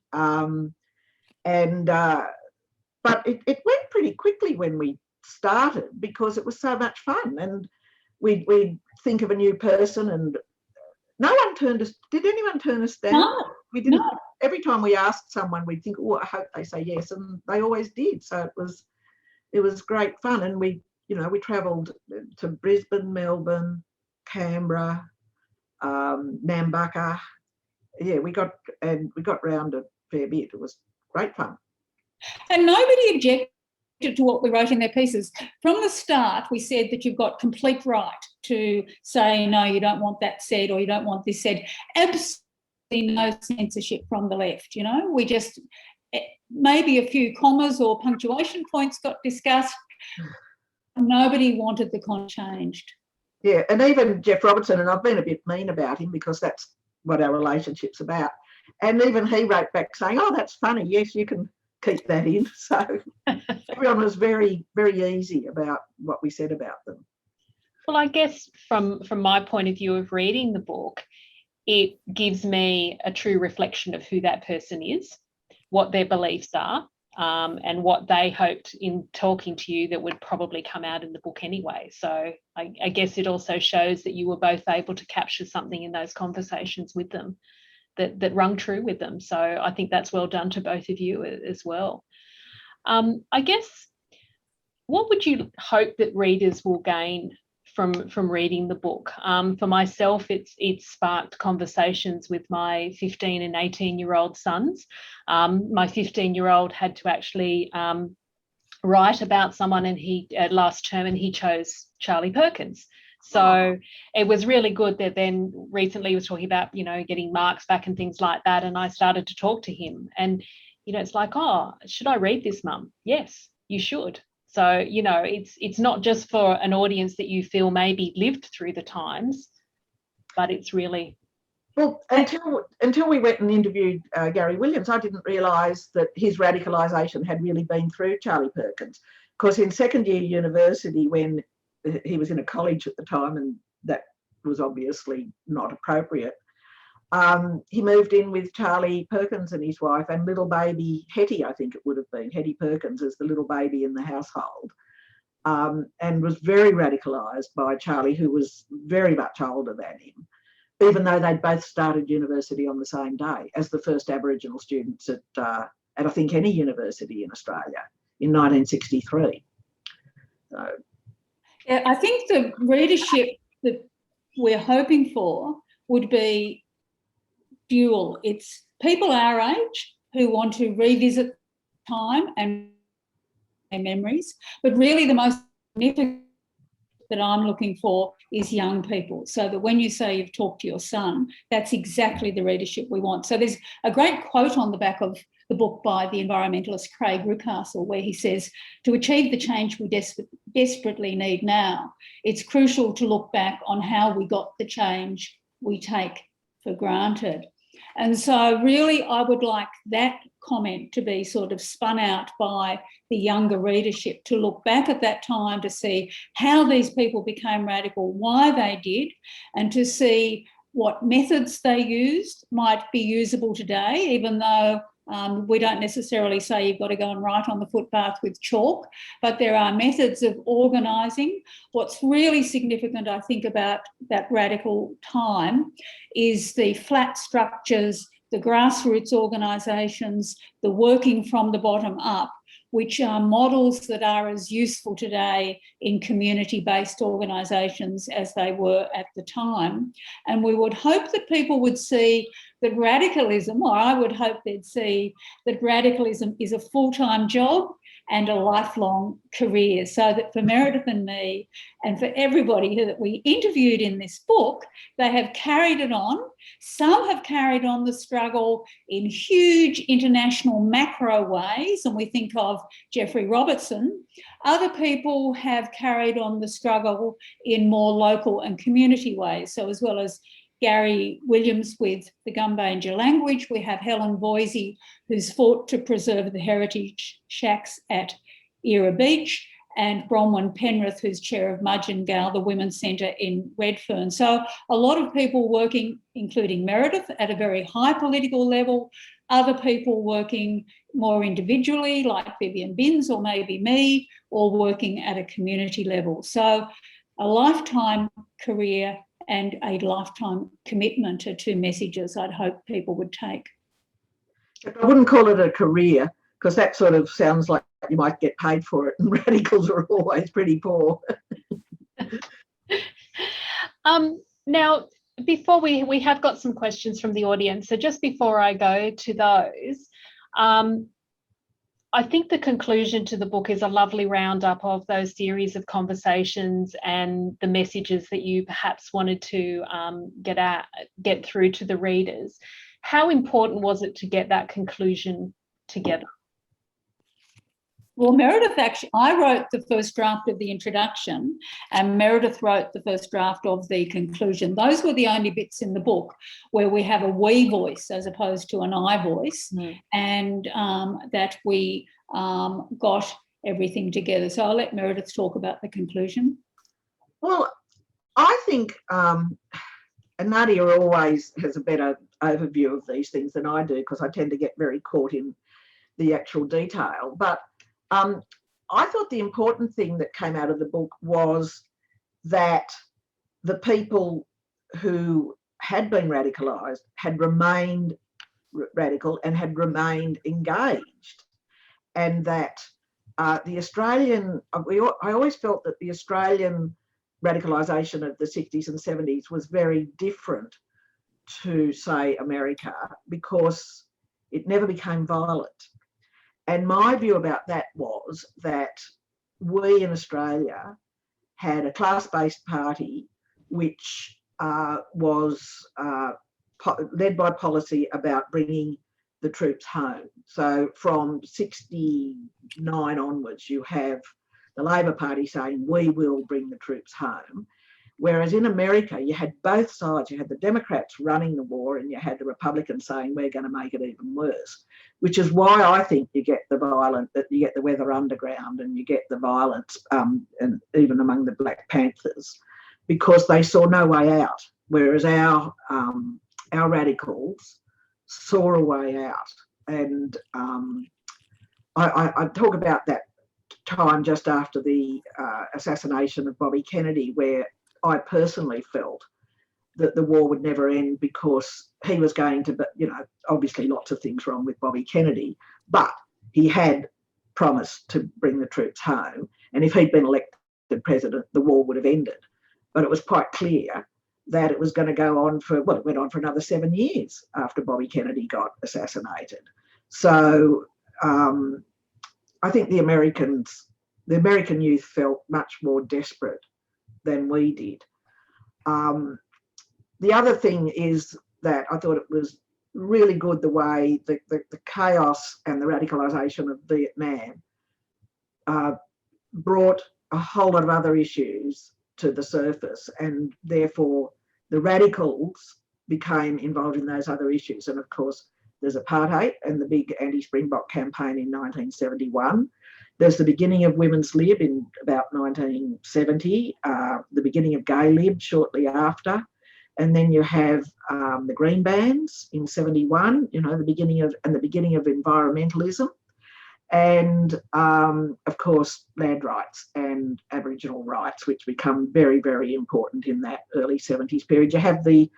But it went pretty quickly when we started because it was so much fun. And we'd think of a new person, and no one turned us. Did anyone turn us down? No, We didn't. no. Every time we asked someone, we'd think, "Oh, I hope they say yes," and they always did. So it was great fun, and we travelled to Brisbane, Melbourne, Canberra, Nambucca. Yeah, we got round a fair bit. It was great fun. And nobody objected to what we wrote in their pieces. From the start, we said that you've got complete right to say, no, you don't want that said, or you don't want this said. Absolutely no censorship from the left, We just, maybe a few commas or punctuation points got discussed. Nobody wanted the content changed. Yeah, and even Jeff Robertson, and I've been a bit mean about him because that's what our relationship's about. And even he wrote back saying, "Oh, that's funny. Yes, you can keep that in." So everyone was very, very easy about what we said about them. Well, I guess from my point of view of reading the book, it gives me a true reflection of who that person is, what their beliefs are, and what they hoped in talking to you that would probably come out in the book anyway. So I guess it also shows that you were both able to capture something in those conversations with them that rung true with them. So I think that's well done to both of you as well. I guess, what would you hope that readers will gain from reading the book? For myself, it's sparked conversations with my 15 and 18-year-old sons. My 15-year-old had to actually write about someone last term, and he chose Charlie Perkins. So it was really good that then recently he was talking about, getting marks back and things like that. And I started to talk to him, and, it's like, "Oh, should I read this, Mum?" "Yes, you should." So, it's not just for an audience that you feel maybe lived through the times, but it's really... Well, until we went and interviewed Gary Williams, I didn't realise that his radicalisation had really been through Charlie Perkins. Because in second year university, when he was in a college at the time, and that was obviously not appropriate, he moved in with Charlie Perkins and his wife and little baby Hetty, I think it would have been, Hetty Perkins as the little baby in the household, and was very radicalised by Charlie, who was very much older than him, even though they'd both started university on the same day as the first Aboriginal students at I think any university in Australia in 1963. So, yeah, I think the readership that we're hoping for would be dual. It's people our age who want to revisit time and their memories, but really the most significant that I'm looking for is young people, so that when you say you've talked to your son, that's exactly the readership we want. So there's a great quote on the back of the book by the environmentalist Craig Rucastle, where he says, "To achieve the change we desperately need now, it's crucial to look back on how we got the change we take for granted." And so really I would like that comment to be sort of spun out by the younger readership, to look back at that time to see how these people became radical, why they did, and to see what methods they used might be usable today, even though we don't necessarily say you've got to go and write on the footpath with chalk, but there are methods of organising. What's really significant, I think, about that radical time is the flat structures, the grassroots organisations, the working from the bottom up, which are models that are as useful today in community-based organisations as they were at the time. And we would hope that people would see that radicalism, or I would hope they'd see that radicalism is a full-time job and a lifelong career, so that for Meredith and me and for everybody that we interviewed in this book, they have carried it on. Some have carried on the struggle in huge international macro ways, and we think of Jeffrey Robertson. Other people have carried on the struggle in more local and community ways. So as well as Gary Williams with the Gumbaynja language, we have Helen Boise, who's fought to preserve the heritage shacks at Era Beach, and Bronwyn Penrith, who's chair of Mudgeongal, the Women's Centre in Redfern. So a lot of people working, including Meredith, at a very high political level, other people working more individually, like Vivian Binns or maybe me, or working at a community level. So a lifetime career and a lifetime commitment are two messages I'd hope people would take. I wouldn't call it a career, because that sort of sounds like you might get paid for it, and radicals are always pretty poor. Now, before we have got some questions from the audience, so just before I go to those, I think the conclusion to the book is a lovely roundup of those series of conversations and the messages that you perhaps wanted to get through to the readers. How important was it to get that conclusion together? Well, Meredith, actually, I wrote the first draft of the introduction and Meredith wrote the first draft of the conclusion. Those were the only bits in the book where we have a we voice as opposed to an I voice, and that we got everything together. So I'll let Meredith talk about the conclusion. Well, I think Nadia always has a better overview of these things than I do, because I tend to get very caught in the actual detail. But I thought the important thing that came out of the book was that the people who had been radicalised had remained radical and had remained engaged, and that the Australian, I always felt that the Australian radicalisation of the 60s and 70s was very different to, say, America, because it never became violent. And my view about that was that we in Australia had a class-based party which was led by policy about bringing the troops home. So from 69 onwards, you have the Laver Party saying, we will bring the troops home. Whereas in America, you had both sides. You had the Democrats running the war and you had the Republicans saying, we're going to make it even worse, which is why I think you get the violent, that you get the Weather Underground and you get the violence, and even among the Black Panthers, because they saw no way out, whereas our radicals saw a way out. And I talk about that time just after the assassination of Bobby Kennedy, where I personally felt that the war would never end, because he was going to, obviously lots of things wrong with Bobby Kennedy, but he had promised to bring the troops home. And if he'd been elected president, the war would have ended. But it was quite clear that it was going to go on for, well, it went on for another 7 years after Bobby Kennedy got assassinated. So I think the American youth felt much more desperate than we did. The other thing is that I thought it was really good the way the chaos and the radicalisation of Vietnam brought a whole lot of other issues to the surface, and therefore the radicals became involved in those other issues. And of course, there's apartheid and the big anti-Springbok campaign in 1971. There's the beginning of women's lib in about 1970, the beginning of gay lib shortly after. And then you have the green bans in 71, the beginning of environmentalism. And of course, land rights and Aboriginal rights, which become very, very important in that early 70s period. You have the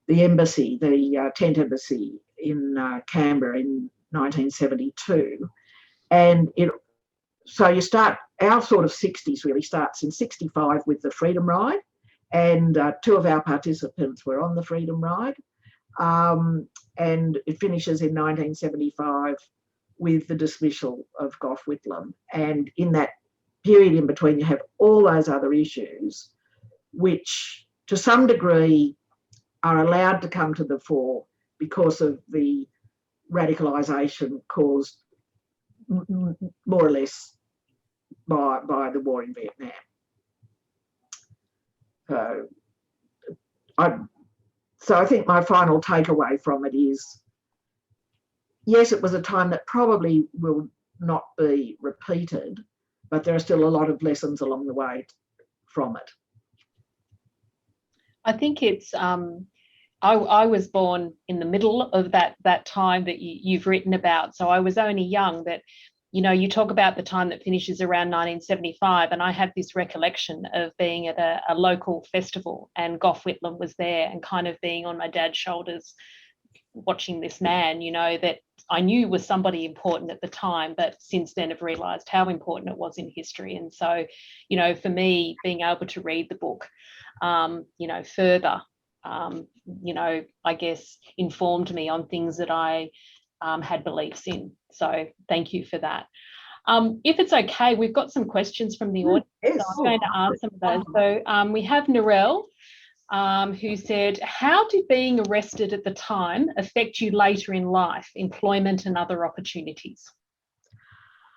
embassy, the tent embassy in Canberra in 1972. And so you start, our sort of 60s really starts in 65 with the Freedom Ride, and two of our participants were on the Freedom Ride. And it finishes in 1975 with the dismissal of Gough Whitlam. And in that period in between, you have all those other issues, which to some degree are allowed to come to the fore because of the radicalisation caused more or less by the war in Vietnam. So I think my final takeaway from it is, yes, it was a time that probably will not be repeated, but there are still a lot of lessons along the way from it. I think it's, I was born in the middle of that time that you've written about, so I was only young, but you talk about the time that finishes around 1975, and I have this recollection of being at a local festival, and Gough Whitlam was there, and kind of being on my dad's shoulders watching this man, that I knew was somebody important at the time, but since then have realised how important it was in history. And so, for me, being able to read the book, further, I guess informed me on things that I had beliefs in. So thank you for that. If it's okay, we've got some questions from the audience. Yes. So I'm going to ask some of those. So we have Narelle, who said, how did being arrested at the time affect you later in life, employment and other opportunities?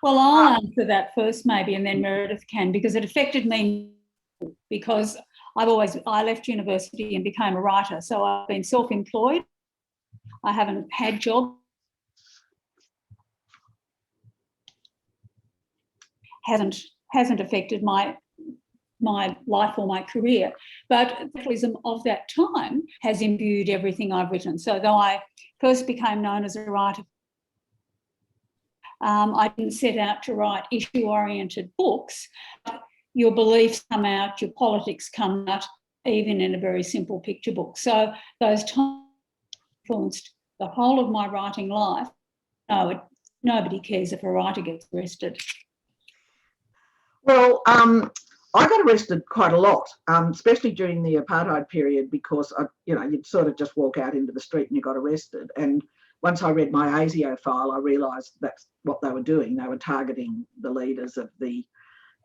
Well, I'll answer that first maybe, and then Meredith can, because it affected me, because I left university and became a writer. So I've been self-employed. I haven't had jobs. Hasn't affected my life or my career, but the capitalism of that time has imbued everything I've written. So though I first became known as a writer, I didn't set out to write issue-oriented books. Your beliefs come out, your politics come out, even in a very simple picture book. So those times influenced the whole of my writing life. No, nobody cares if a writer gets arrested. Well, I got arrested quite a lot, especially during the apartheid period, because you'd sort of just walk out into the street and you got arrested. And once I read my ASIO file, I realised that's what they were doing. They were targeting the leaders of the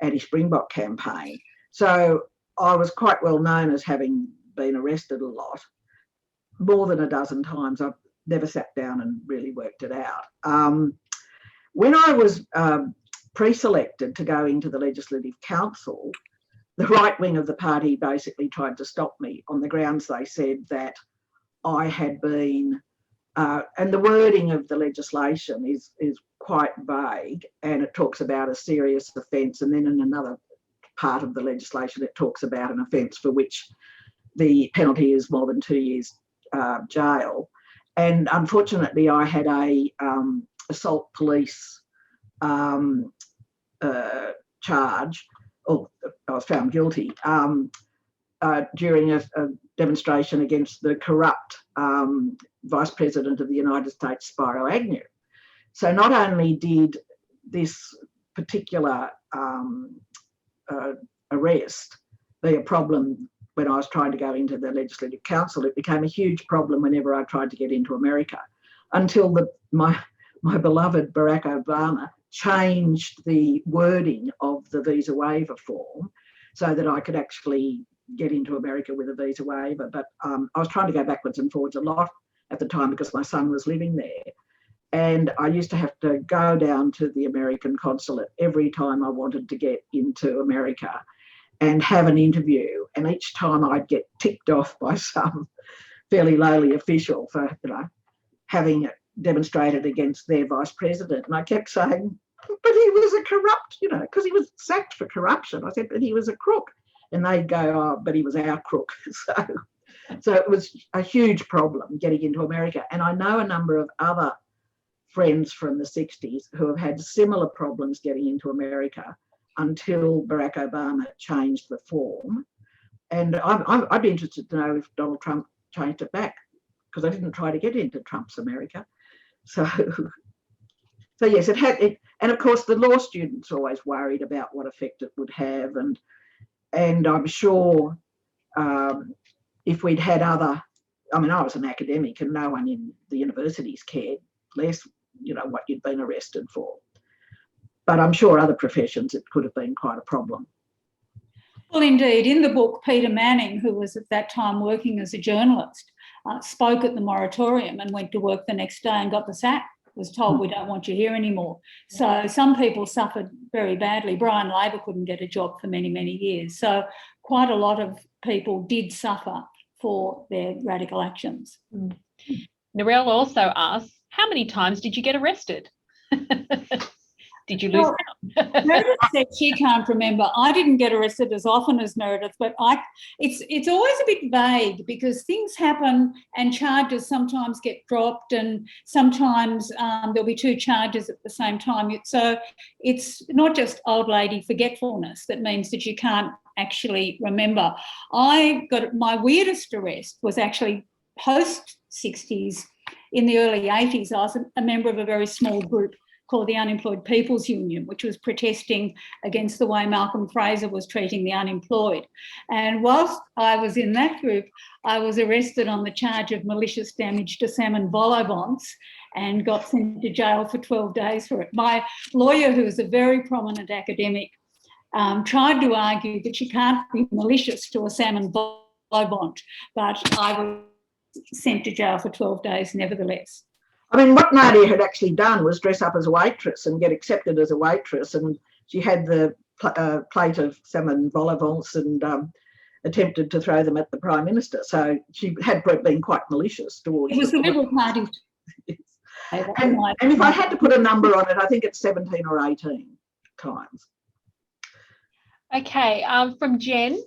anti-Springbok campaign. So I was quite well known as having been arrested a lot, more than a dozen times. I've never sat down and really worked it out. When I was pre-selected to go into the Legislative Council, the right wing of the party basically tried to stop me on the grounds they said that I had been, and the wording of the legislation is quite vague, and it talks about a serious offence, and then in another part of the legislation it talks about an offence for which the penalty is more than 2 years jail. And unfortunately I had a assault police charge, or I was found guilty during a demonstration against the corrupt Vice President of the United States, Spiro Agnew. So not only did this particular arrest be a problem when I was trying to go into the Legislative Council, it became a huge problem whenever I tried to get into America, until my beloved Barack Obama changed the wording of the visa waiver form so that I could actually get into America with a visa waiver. But I was trying to go backwards and forwards a lot at the time because my son was living there. And I used to have to go down to the American consulate every time I wanted to get into America and have an interview. And each time I'd get ticked off by some fairly lowly official for, having demonstrated against their vice president. And I kept saying, but he was a corrupt, because he was sacked for corruption. I said, but he was a crook. And they'd go, oh, but he was our crook. So it was a huge problem getting into America. And I know a number of other friends from the 60s who have had similar problems getting into America until Barack Obama changed the form. And I'd be interested to know if Donald Trump changed it back, because I didn't try to get into Trump's America. So yes, it had it, and of course the law students always worried about what effect it would have, and I'm sure if we'd had other, I was an academic and no one in the universities cared less, what you'd been arrested for. But I'm sure other professions it could have been quite a problem. Well, indeed, in the book, Peter Manning, who was at that time working as a journalist, spoke at the moratorium and went to work the next day and got the sack, was told, we don't want you here anymore. So some people suffered very badly. Brian Laver couldn't get a job for many, many years. So quite a lot of people did suffer for their radical actions. Narelle also asks, how many times did you get arrested? Did you lose count? Meredith said she can't remember. I didn't get arrested as often as Meredith, but it's always a bit vague because things happen and charges sometimes get dropped, and sometimes there'll be two charges at the same time. So it's not just old lady forgetfulness that means that you can't actually remember. My weirdest arrest was actually post-60s. In the early 80s, I was a member of a very small group called the Unemployed People's Union, which was protesting against the way Malcolm Fraser was treating the unemployed. And whilst I was in that group, I was arrested on the charge of malicious damage to salmon vol au vents and got sent to jail for 12 days for it. My lawyer, who is a very prominent academic, tried to argue that you can't be malicious to a salmon vol au vent, but I was sent to jail for 12 days nevertheless. I mean, what Nadia had actually done was dress up as a waitress and get accepted as a waitress, and she had the plate of salmon vol au vents and attempted to throw them at the Prime Minister. So she had been quite malicious towards. It was the Liberal Party. and if I had to put a number on it, I think it's 17 or 18 times. Okay, from Jen,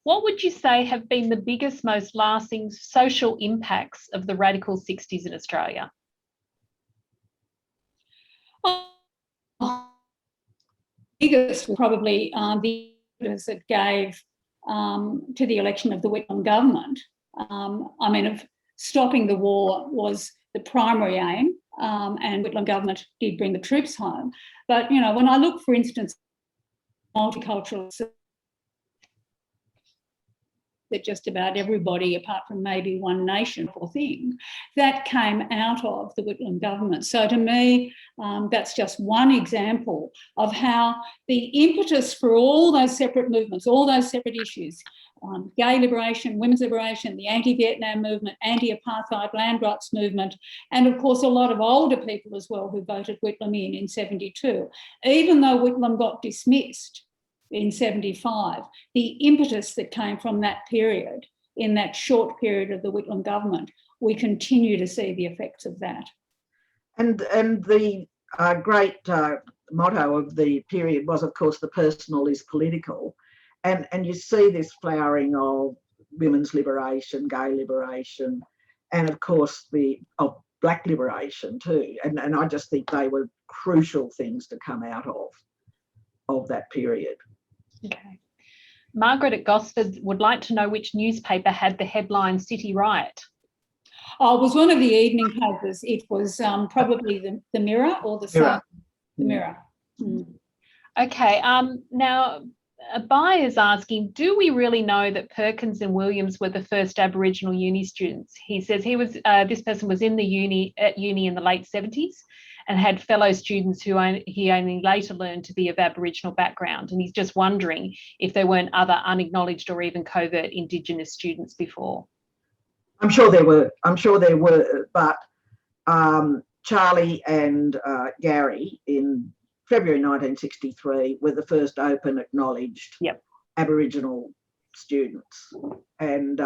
what would you say have been the biggest, most lasting social impacts of the radical 60s in Australia? Biggest probably the impetus that gave to the election of the Whitlam government. I mean, of stopping the war was the primary aim, and Whitlam government did bring the troops home. But, you know, when I look, for instance, multicultural, that just about everybody, apart from maybe one nation or thing, that came out of the Whitlam government. So to me, that's just one example of how the impetus for all those separate movements, all those separate issues, gay liberation, women's liberation, the anti-Vietnam movement, anti-apartheid land rights movement, and of course a lot of older people as well who voted Whitlam in 72. Even though Whitlam got dismissed in 75, the impetus that came from that period, in that short period of the Whitlam government, we continue to see the effects of that. And the great motto of the period was, of course, the personal is political. And you see this flowering of women's liberation, gay liberation, and of course of black liberation too. And I just think they were crucial things to come out of that period. Okay. Margaret at Gosford would like to know which newspaper had the headline City Riot. Oh, it was one of the evening papers. It was probably the Mirror or the Sun. The Mirror. Mm. Okay. Now, a buyer is asking, do we really know that Perkins and Williams were the first Aboriginal uni students? He says this person was at uni in the late 70s and had fellow students who he only later learned to be of Aboriginal background. And he's just wondering if there weren't other unacknowledged or even covert Indigenous students before. I'm sure there were, but Charlie and Gary in February 1963 were the first open acknowledged Aboriginal students. And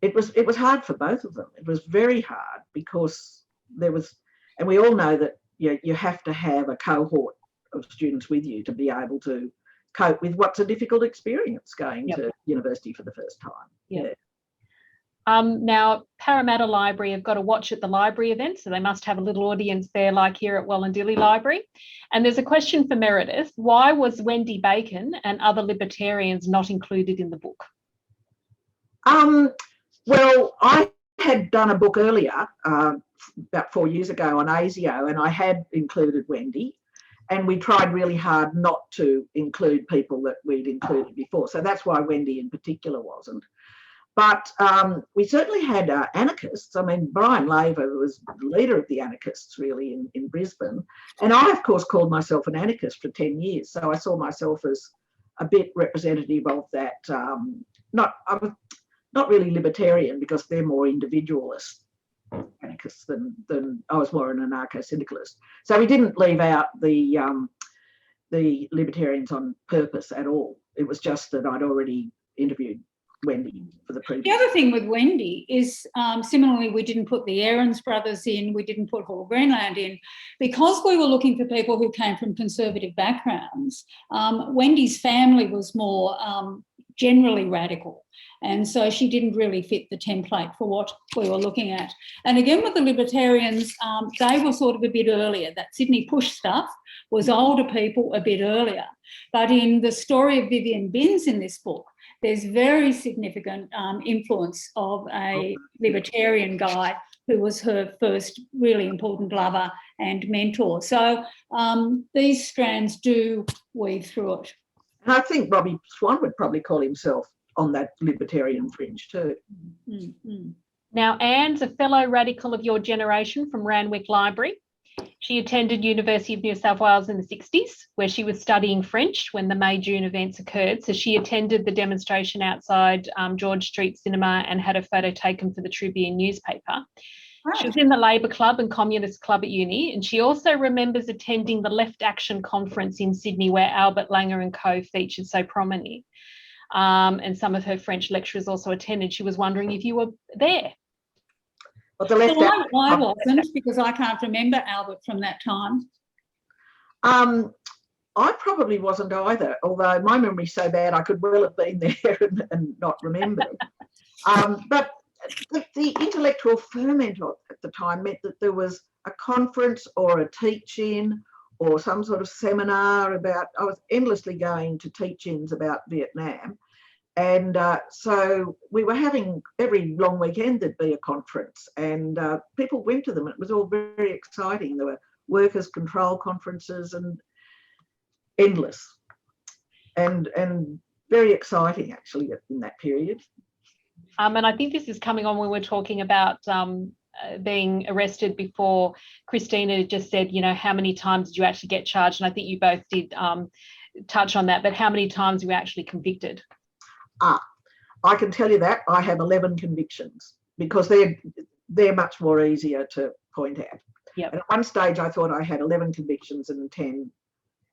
it was hard for both of them. It was very hard because there was, and we all know that you have to have a cohort of students with you to be able to cope with what's a difficult experience going to university for the first time. Yeah. Now, Parramatta Library have got a watch at the library event, so they must have a little audience there like here at Wollondilly Library. And there's a question for Meredith. Why was Wendy Bacon and other libertarians not included in the book? Well, I had done a book earlier, about 4 years ago on ASIO, and I had included Wendy, and we tried really hard not to include people that we'd included before. So that's why Wendy in particular wasn't. But we certainly had anarchists. I mean, Brian Laver was the leader of the anarchists really in Brisbane. And I, of course, called myself an anarchist for 10 years. So I saw myself as a bit representative of that. I was not really libertarian because they're more individualist anarchists than I was more an anarcho-syndicalist. So we didn't leave out the libertarians on purpose at all. It was just that I'd already interviewed Wendy for the The previous. other thing with Wendy is, similarly, we didn't put the Aarons brothers in, we didn't put Hall Greenland in, because we were looking for people who came from conservative backgrounds. Wendy's family was more generally radical, and so she didn't really fit the template for what we were looking at. And again, with the Libertarians, they were sort of a bit earlier. That Sydney push stuff was older people a bit earlier. But in the story of Vivian Binns in this book, there's very significant influence of a libertarian guy who was her first really important lover and mentor. So these strands do weave through it. And I think Robbie Swan would probably call himself on that libertarian fringe too. Mm-hmm. Now, Anne's a fellow radical of your generation from Randwick Library. She attended University of New South Wales in the 60s, where she was studying French when the May June events occurred. So she attended the demonstration outside George Street Cinema and had a photo taken for the Tribune newspaper. Right. She was in the Labour Club and Communist Club at uni, and she also remembers attending the Left Action Conference in Sydney, where Albert Langer and co featured so prominently. And some of her French lecturers also attended. She was wondering if you were there. But the left Well, I wasn't, because I can't remember Albert from that time. I probably wasn't either, although my memory's so bad I could well have been there and not remember. But the intellectual ferment at the time meant that there was a conference or a teach-in or some sort of seminar about, I was endlessly going to teach-ins about Vietnam. And so we were having, every long weekend there'd be a conference, and people went to them. It was all very exciting. There were workers' control conferences and endless and very exciting actually in that period. And I think this is coming on when we're talking about being arrested before. Christina just said, you know, how many times did you actually get charged? And I think you both did touch on that, but how many times were you actually convicted? I can tell you that I have 11 convictions, because they're much more easier to point out. Yep. And at one stage I thought I had 11 convictions and 10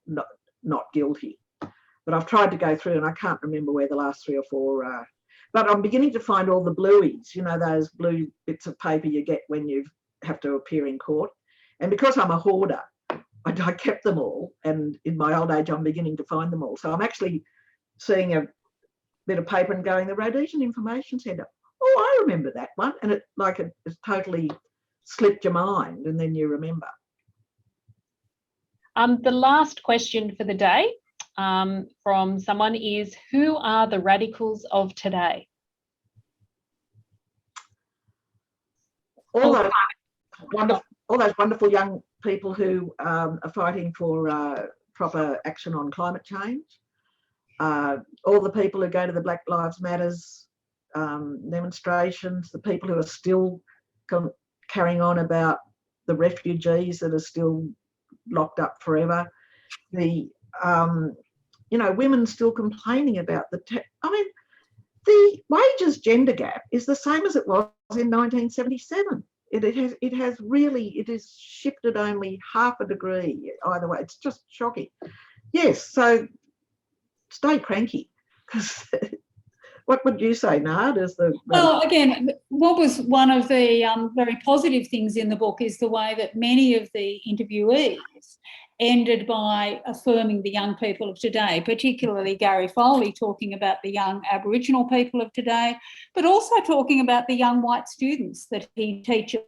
not guilty. But I've tried to go through and I can't remember where the last 3 or 4 are. But I'm beginning to find all the blueies, you know, those blue bits of paper you get when you have to appear in court. And because I'm a hoarder, I kept them all. And in my old age, I'm beginning to find them all. So I'm actually seeing a bit of paper and going, the Rhodesian Information Centre. Oh, I remember that one. And it's totally slipped your mind, and then you remember. The last question for the day from someone is, who are the radicals of today? All those wonderful young people who are fighting for proper action on climate change. All the people who go to the Black Lives Matters demonstrations, the people who are still carrying on about the refugees that are still locked up forever, the women still complaining about the wages gender gap is the same as it was in 1977. It has shifted only half a degree either way. It's just shocking. Yes, so stay cranky, because what would you say, Nard? Well, again, what was one of the very positive things in the book is the way that many of the interviewees ended by affirming the young people of today, particularly Gary Foley talking about the young Aboriginal people of today, but also talking about the young white students that he teaches.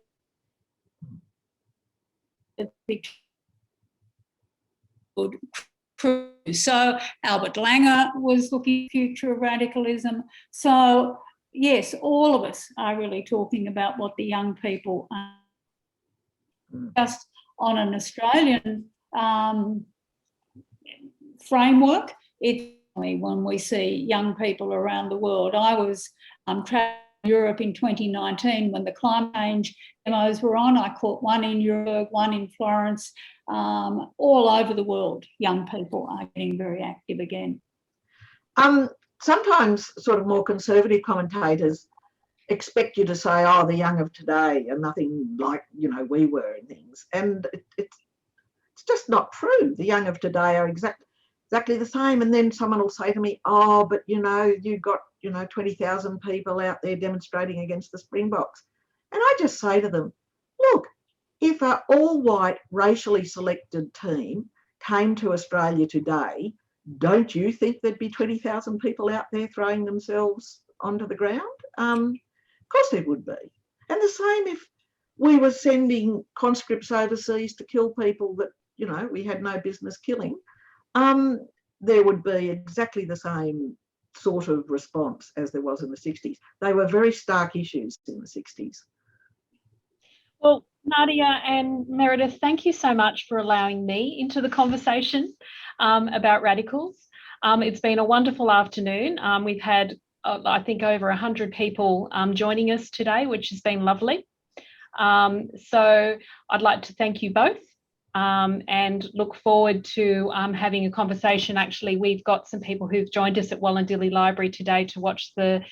So Albert Langer was looking at the future of radicalism. So yes, all of us are really talking about what the young people are. Just on an Australian framework, it's when we see young people around the world. I was traveling Europe in 2019 when the climate change demos were on. I caught one in Europe, one in Florence. All over the world, young people are getting very active again. Sometimes sort of more conservative commentators expect you to say, oh, the young of today are nothing like, we were and things. And it's just not true. The young of today are exactly the same. And then someone will say to me, oh, but you've got 20,000 people out there demonstrating against the Springboks. And I just say to them, look, if an all-white racially selected team came to Australia today, don't you think there'd be 20,000 people out there throwing themselves onto the ground? Of course there would be. And the same if we were sending conscripts overseas to kill people that, we had no business killing, there would be exactly the same sort of response as there was in the 60s. They were very stark issues in the 60s. Well, Nadia and Meredith, thank you so much for allowing me into the conversation about radicals. It's been a wonderful afternoon. We've had, I think, over 100 people joining us today, which has been lovely. So I'd like to thank you both and look forward to having a conversation. Actually, we've got some people who've joined us at Wollondilly Library today to watch the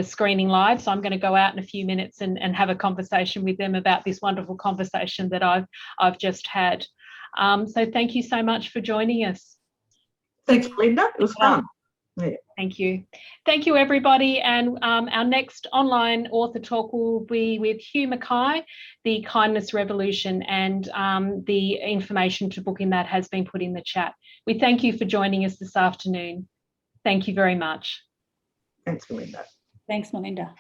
screening live. So I'm going to go out in a few minutes and have a conversation with them about this wonderful conversation that I've just had. So thank you so much for joining us. Thanks, Linda. It was fun. Yeah. Thank you. Thank you, everybody. And our next online author talk will be with Hugh Mackay, The Kindness Revolution, and the information to book in that has been put in the chat. We thank you for joining us this afternoon. Thank you very much. Thanks, Melinda. Thanks, Melinda.